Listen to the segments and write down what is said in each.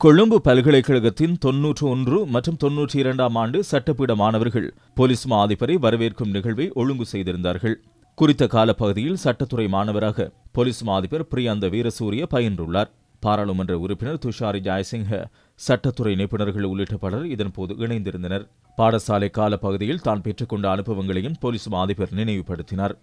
கொழும்பு பல்கலைக்கழகத்தின் 91 மற்றும் 92ஆம் ஆண்டு சட்டப்பீட மாணவர்கள் போலீஸ் மா அதிபரை வரவேற்கும் நிகழ்வை ஒழுங்கு செய்திருந்தார்கள். குறித்த காலப்பகுதியில் சட்டத்துறை மாணவராக போலீஸ் மா அதிபர் பிரியந்த வீரசூரிய பயின்றுள்ளார். பாராளுமன்ற உறுப்பினர் துஷாரி ஜாயசிங்க, சட்டத்துறை நிபுணர்கள் உள்ளிட்ட பலர் இதன்போது இணைந்திருந்தனர். பாடசாலை காலப்பகுதியில் தான் பெற்றுக்கொண்ட அனுபவங்களையும் போலீஸ் மா அதிபர் நினைவுபடுத்தினார்.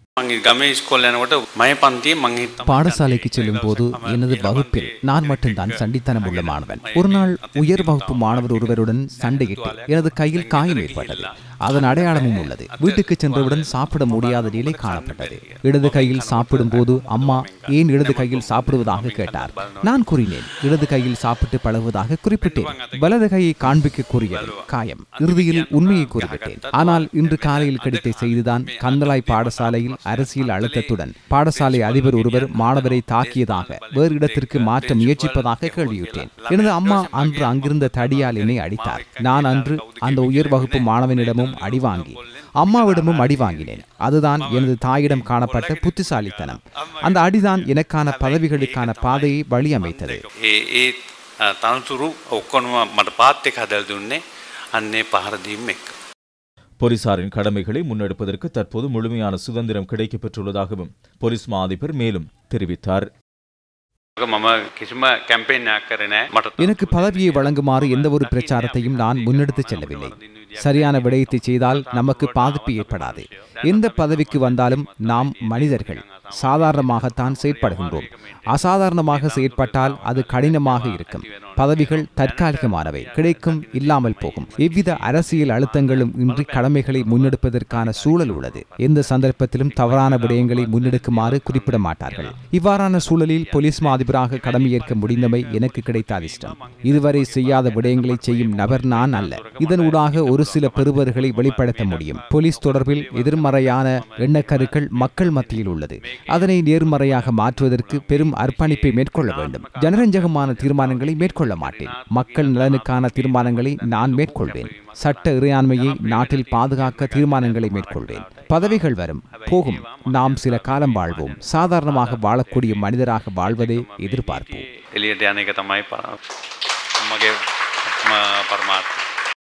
பாடசாலைக்கு செல்லும் போது எனது வகுப்பில் நான் மட்டும்தான் சண்டித்தனம் உள்ள மாணவன். ஒரு நாள் உயர் வகுப்பு மாணவர் ஒருவருடன் சண்டையிட்டு எனது கையில் காயம் ஏற்பட்டது. அதன் அடையாளமும் உள்ளது. வீட்டுக்கு சென்றவுடன் சாப்பிட முடியாத நிலை காணப்பட்டது. இடது கையில் சாப்பிடும் போது அம்மா ஏன் இடது கையில் சாப்பிடுவதாக கேட்டார். நான் கூறினேன், இடது கையில் சாப்பிட்டு பழகுவதாக குறிப்பிட்டேன். வலது கையை காண்பிக்க கூறியது காயம். இறுதியில் உண்மையை கூறிவிட்டேன். ஆனால் இன்று காலையில் கிடைத்த செய்திதான், கந்தளாய் பாடசாலையில் அரசியல் அழுத்தத்துடன் பாடசாலை அதிபர் ஒருவர் மாணவரை தாக்கியதாக வேறு இடத்திற்கு மாற்ற முயற்சிப்பதாக கேள்வியுற்றேன். எனது அம்மா அன்று அங்கிருந்த தடியால் என்னை அடித்தார். நான் அன்று அந்த உயர் வகுப்பு மாணவனிடமும் அடிவாங்கி அம்மாவிடமும் அடி வாங்கினேன். அதுதான் எனது தாயிடம் காணப்பட்ட புத்திசாலித்தனம். அந்த அடிதான் எனக்கான பதவிகளுக்கான பாதையை வழி அமைத்தது. போலீசாரின் கடமைகளை முன்னெடுப்பதற்கு தற்போது முழுமையான சுதந்திரம் கிடைக்கப் பெற்றுள்ளதாகவும் போலீஸ் மா அதிபர் மேலும் தெரிவித்தார். எனக்கு பதவியை வழங்குமாறு எந்த ஒரு பிரச்சாரத்தையும் நான் முன்னெடுத்து செல்லவில்லை. சரியான விடயத்தை செய்தால் நமக்கு பாதிப்பு ஏற்படாது. எந்த பதவிக்கு வந்தாலும் நாம் மனிதர்கள், சாதாரணமாகத்தான் செயற்படுகின்றோம். அசாதாரணமாக செயற்பட்டால் அது கடினமாக இருக்கும். பதவிகள் தற்காலிகமானவை, கிடைக்கும் இல்லாமல் போகும். எவ்வித அரசியல் அழுத்தங்களும் இன்றி கடமைகளை முன்னெடுப்பதற்கான சூழல் உள்ளது. எந்த சந்தர்ப்பத்திலும் தவறான விடயங்களை முன்னெடுக்குமாறு குறிப்பிட மாட்டார்கள். இவ்வாறான சூழலில் போலீஸ் மா அதிபராக கடமையேற்க முடிந்தமை எனக்கு கிடைத்த அதிர்ஷ்டம். இதுவரை செய்யாத விடயங்களை செய்யும் நபர் நான் அல்ல. இதனூடாக ஒரு சில பெறுபர்களை வெளிப்படுத்த முடியும். போலீஸ் தொடர்பில் எதிர்மறையான எண்ணக்கருக்கள் மக்கள் மத்தியில் உள்ளது. அதனை நேர்மறையாக மாற்றுவதற்கு பெரும் அர்ப்பணிப்பை மேற்கொள்ள வேண்டும். ஜனரஞ்சகமான தீர்மானங்களை மேற்கொள்ள மாட்டேன். மக்கள் நலனுக்கான தீர்மானங்களை நான் மேற்கொள்வேன். சட்ட இறையாண்மையை நாட்டில் பாதுகாக்க தீர்மானங்களை மேற்கொள்வேன். பதவிகள் வரும் போகும். நாம் சில காலம் வாழ்வோம். சாதாரணமாக வாழக்கூடிய மனிதராக வாழ்வதே எதிர்பார்ப்போம்.